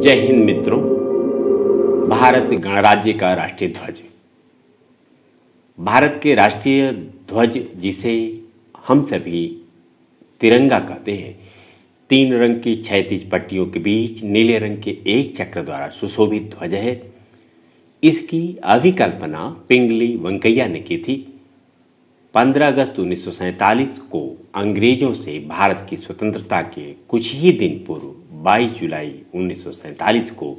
जय हिंद मित्रों। भारत गणराज्य का राष्ट्रीय ध्वज, भारत के राष्ट्रीय ध्वज जिसे हम सभी तिरंगा कहते हैं, 3 रंग की क्षैतिज पट्टियों के बीच नीले रंग के एक चक्र द्वारा सुशोभित ध्वज है। इसकी अभिकल्पना पिंगली वेंकैया ने की थी। 15 अगस्त 1947 को अंग्रेजों से भारत की स्वतंत्रता के कुछ ही दिन पूर्व 22 जुलाई 1947 को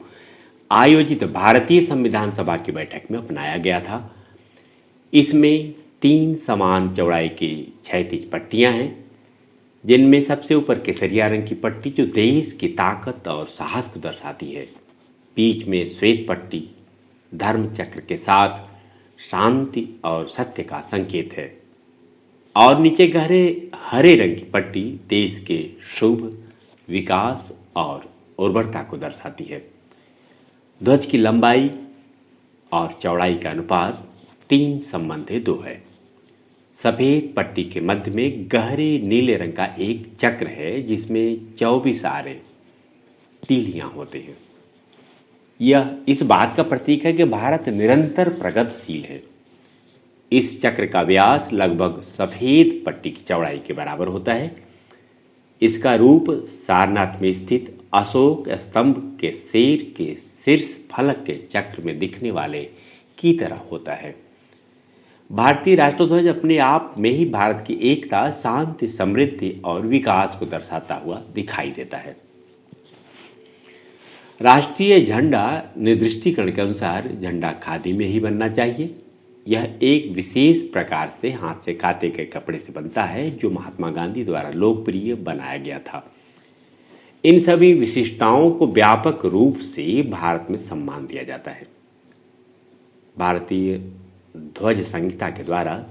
आयोजित भारतीय संविधान सभा की बैठक में अपनाया गया था। इसमें 3 समान चौड़ाई की क्षैतिज पट्टियां हैं, जिनमें सबसे ऊपर केसरिया रंग की पट्टी जो देश की ताकत और साहस को दर्शाती है, बीच में श्वेत पट्टी धर्म चक्र के साथ शांति और सत्य का संकेत है, और नीचे गहरे हरे रंग की पट्टी देश के शुभ विकास और उर्वरता को दर्शाती है। ध्वज की लंबाई और चौड़ाई का अनुपात 3 संबंधित 2 है। सफेद पट्टी के मध्य में गहरे नीले रंग का एक चक्र है, जिसमें 24 आरे तीलियां होते हैं। यह इस बात का प्रतीक है कि भारत निरंतर प्रगतिशील है। इस चक्र का व्यास लगभग सफेद पट्टी की चौड़ाई के बराबर होता है। इसका रूप सारनाथ में स्थित अशोक स्तंभ के शेर के शीर्ष फलक के चक्र में दिखने वाले की तरह होता है। भारतीय राष्ट्रध्वज अपने आप में ही भारत की एकता, शांति, समृद्धि और विकास को दर्शाता हुआ दिखाई देता है। राष्ट्रीय झंडा निर्दिष्टीकरण के अनुसार झंडा खादी में ही बनना चाहिए। यह एक विशेष प्रकार से हाथ से काते गए कपड़े से बनता है, जो महात्मा गांधी द्वारा लोकप्रिय बनाया गया था। इन सभी विशिष्टताओं को व्यापक रूप से भारत में सम्मान दिया जाता है। भारतीय ध्वज संहिता के द्वारा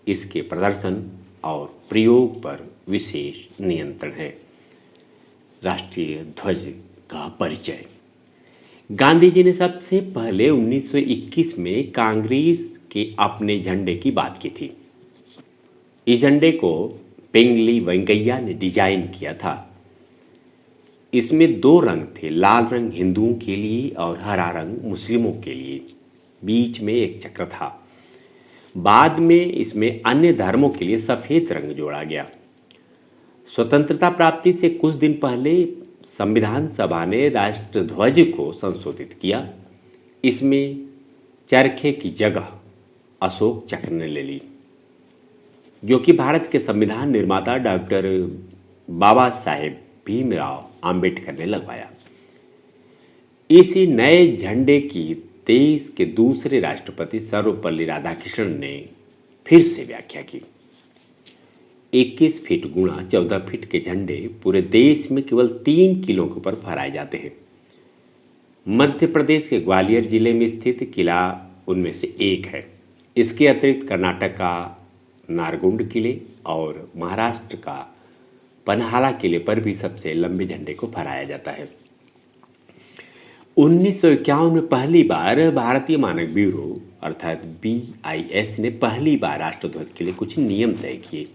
इसके प्रदर्शन और प्रयोग पर विशेष नियंत्रण है। राष्ट्रीय ध्वज का परिचय। गांधी जी ने सबसे पहले 1921 में कांग्रेस के अपने झंडे की बात की थी। इस झंडे को पिंगली वेंकैया ने डिजाइन किया था। इसमें 2 रंग थे, लाल रंग हिंदुओं के लिए और हरा रंग मुस्लिमों के लिए। बीच में एक चक्र था। बाद में इसमें अन्य धर्मों के लिए सफेद रंग जोड़ा गया। स्वतंत्रता प्राप्ति से कुछ दिन पहले संविधान सभा ने राष्ट्रध्वज को संशोधित किया। इसमें चरखे की जगह अशोक चक्र ने ले ली, जो कि भारत के संविधान निर्माता डॉक्टर बाबा साहेब भीमराव आंबेडकर ने लगवाया। इसी नए झंडे की देश के दूसरे राष्ट्रपति सर्वपल्ली राधाकृष्णन ने फिर से व्याख्या की। 21 फीट गुणा 14 फीट के झंडे पूरे देश में केवल 3 किलों के ऊपर फहराए जाते हैं। मध्य प्रदेश के ग्वालियर जिले में स्थित किला उनमें से एक है। इसके अतिरिक्त कर्नाटक का नारगुंड किले और महाराष्ट्र का पन्हाला किले पर भी सबसे लंबे झंडे को फहराया जाता है। 1951 में पहली बार भारतीय मानक ब्यूरो अर्थात BIS ने पहली बार राष्ट्रध्वज के लिए कुछ नियम तय किए।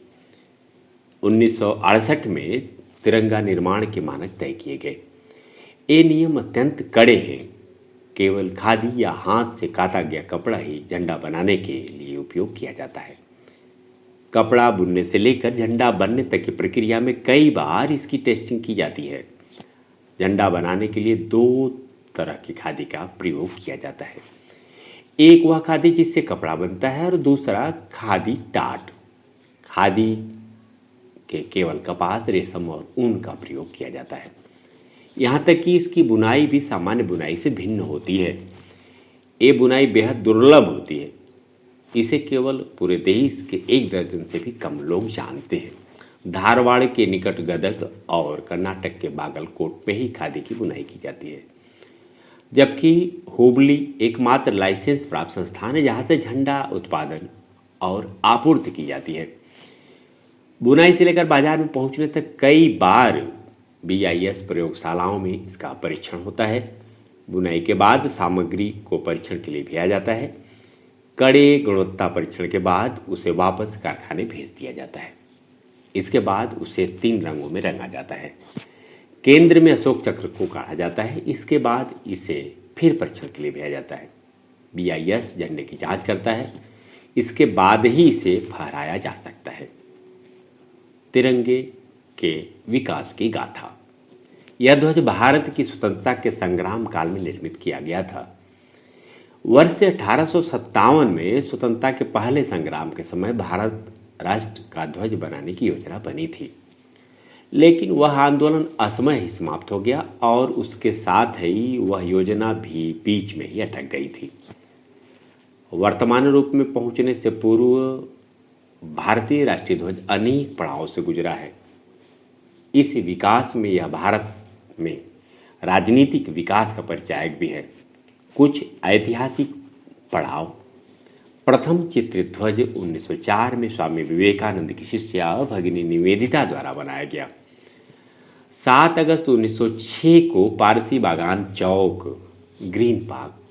1968 में तिरंगा निर्माण के मानक तय किए गए। ये नियम अत्यंत कड़े हैं। केवल खादी या हाथ से काता गया कपड़ा ही झंडा बनाने के लिए उपयोग किया जाता है। कपड़ा बुनने से लेकर झंडा बनने तक की प्रक्रिया में कई बार इसकी टेस्टिंग की जाती है। झंडा बनाने के लिए 2 तरह की खादी का प्रयोग किया जाता है। एक वह खादी जिससे कपड़ा बनता है और दूसरा खादी टाट। खादी के केवल कपास, रेशम और ऊन का प्रयोग किया जाता है। यहाँ तक कि इसकी बुनाई भी सामान्य बुनाई से भिन्न होती है। ये बुनाई बेहद दुर्लभ होती है। इसे केवल पूरे देश के 1 दर्जन से भी कम लोग जानते हैं। धारवाड़ के निकट गदग और कर्नाटक के बागलकोट में ही खादी की बुनाई की जाती है, जबकि हुबली एकमात्र लाइसेंस प्राप्त संस्थान है जहाँ से झंडा उत्पादन और आपूर्ति की जाती है। बुनाई से लेकर बाजार में पहुँचने तक कई बार BIS प्रयोगशालाओं में इसका परीक्षण होता है। बुनाई के बाद सामग्री को परीक्षण के लिए भेजा जाता है। कड़े गुणवत्ता परीक्षण के बाद उसे वापस कारखाने भेज दिया जाता है। इसके बाद उसे 3 रंगों में रंगा जाता है। केंद्र में अशोक चक्र को काढ़ा जाता है। इसके बाद इसे फिर परीक्षण के लिए भेजा जाता है। BIS झंडे की जांच करता है। इसके बाद ही इसे फहराया जा सकता है। तिरंगे के विकास की गाथा। यह ध्वज भारत की स्वतंत्रता के संग्राम काल में निर्मित किया गया था। वर्ष 1857 में स्वतंत्रता के पहले संग्राम के समय भारत राष्ट्र का ध्वज बनाने की योजना बनी थी, लेकिन वह आंदोलन असमय ही समाप्त हो गया और उसके साथ ही वह योजना भी बीच में ही अटक गई थी। वर्तमान रूप में पहुंचने से पूर्व भारतीय राष्ट्रीय ध्वज अनेक पड़ावों से गुजरा है। इस विकास में यह भारत में राजनीतिक विकास का परिचायक भी है। कुछ ऐतिहासिक पड़ाव। प्रथम चित्रित ध्वज 1904 में स्वामी विवेकानंद की शिष्या भगिनी निवेदिता द्वारा बनाया गया। 7 अगस्त 1906 को पारसी बागान चौक, ग्रीन पार्क,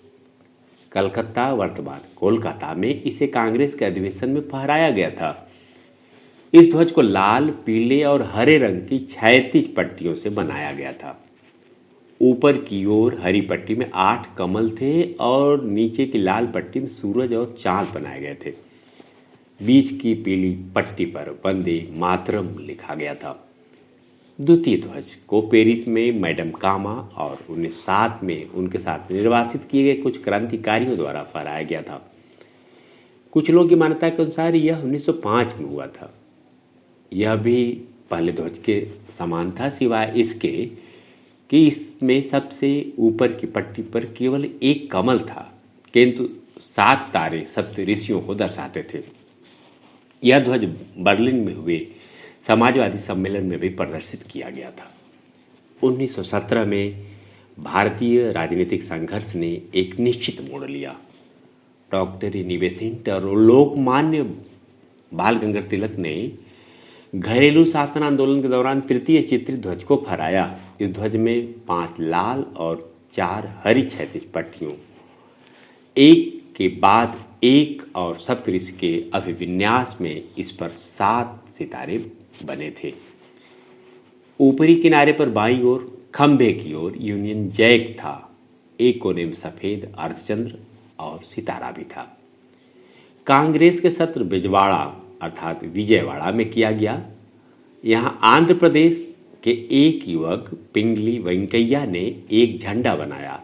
कलकत्ता वर्तमान कोलकाता में इसे कांग्रेस के अधिवेशन में फहराया गया था। इस ध्वज को लाल, पीले और हरे रंग की 36 पट्टियों से बनाया गया था। ऊपर की ओर हरी पट्टी में 8 कमल थे और नीचे की लाल पट्टी में सूरज और चांद बनाए गए थे। बीच की पीली पट्टी पर वंदे मातरम लिखा गया था। द्वितीय ध्वज को पेरिस में मैडम कामा और 1907 में उनके साथ निर्वासित किए गए कुछ क्रांतिकारियों द्वारा फहराया गया था। कुछ लोगों की मान्यता के अनुसार यह 1905 में हुआ था। यह भी पहले ध्वज के समान था, सिवाय इसके कि इसमें सबसे ऊपर की पट्टी पर केवल एक कमल था, किंतु 7 तारे सप्त ऋषियों को दर्शाते थे। यह ध्वज बर्लिन में हुए समाजवादी सम्मेलन में भी प्रदर्शित किया गया था। 1917 में भारतीय राजनीतिक संघर्ष ने एक निश्चित मोड़ लिया। डॉक्टर एनी बेसेंट और लोकमान्य बाल गंगाधर तिलक ने घरेलू शासन आंदोलन के दौरान तृतीय चित्रित ध्वज को फहराया। इस ध्वज में 5 लाल और 4 हरी 36 पट्टियों, एक के बाद एक और सप्तऋषि के अभिविन्यास में इस पर 7 सितारे बने थे। ऊपरी किनारे पर बाईं ओर खंभे की ओर यूनियन जैक था। एक कोने में सफेद अर्धचंद्र और सितारा भी था। कांग्रेस के सत्र बिजवाड़ा अर्थात विजयवाड़ा में किया गया। यहां आंध्र प्रदेश के एक युवक पिंगली वेंकैया ने एक झंडा बनाया।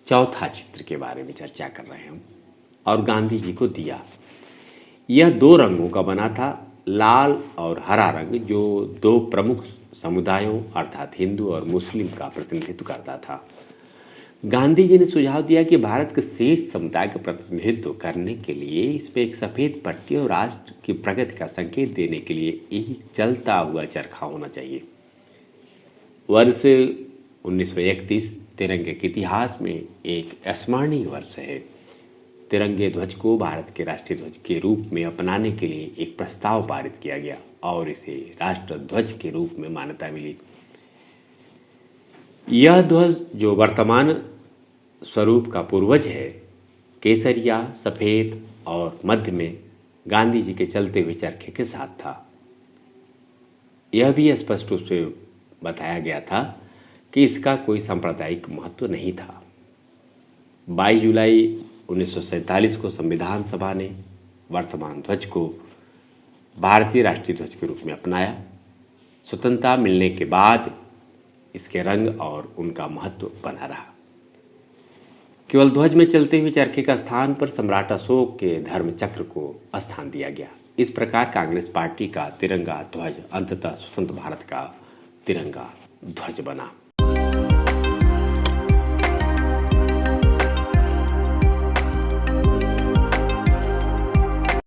चौथा चित्र के बारे में चर्चा कर रहे हैं हम, और गांधी जी को दिया। यह 2 रंगों का बना था, लाल और हरा रंग, जो 2 प्रमुख समुदायों अर्थात हिंदू और मुस्लिम का प्रतिनिधित्व करता था। गांधी जी ने सुझाव दिया कि भारत के शेष समुदाय का प्रतिनिधित्व करने के लिए इसमें एक सफेद पट्टी और राष्ट्र की प्रगति का संकेत देने के लिए एक चलता हुआ चरखा होना चाहिए। वर्ष 1931 तिरंगे के इतिहास में एक स्मरणीय वर्ष है। तिरंगे ध्वज को भारत के राष्ट्रीय ध्वज के रूप में अपनाने के लिए एक प्रस्ताव पारित किया गया और इसे राष्ट्र ध्वज के रूप में मान्यता मिली। यह ध्वज जो वर्तमान स्वरूप का पूर्वज है, केसरिया, सफेद और मध्य में गांधी जी के चलते हुए चरखे के साथ था। यह भी स्पष्ट रूप से बताया गया था कि इसका कोई सांप्रदायिक महत्व नहीं था। 22 जुलाई 1947 को संविधान सभा ने वर्तमान ध्वज को भारतीय राष्ट्रीय ध्वज के रूप में अपनाया। स्वतंत्रता मिलने के बाद इसके रंग और उनका महत्व बना रहा। केवल ध्वज में चलते हुए चरखे का स्थान पर सम्राट अशोक के धर्म चक्र को स्थान दिया गया। इस प्रकार कांग्रेस पार्टी का तिरंगा ध्वज अंततः स्वतंत्र भारत का तिरंगा ध्वज बना।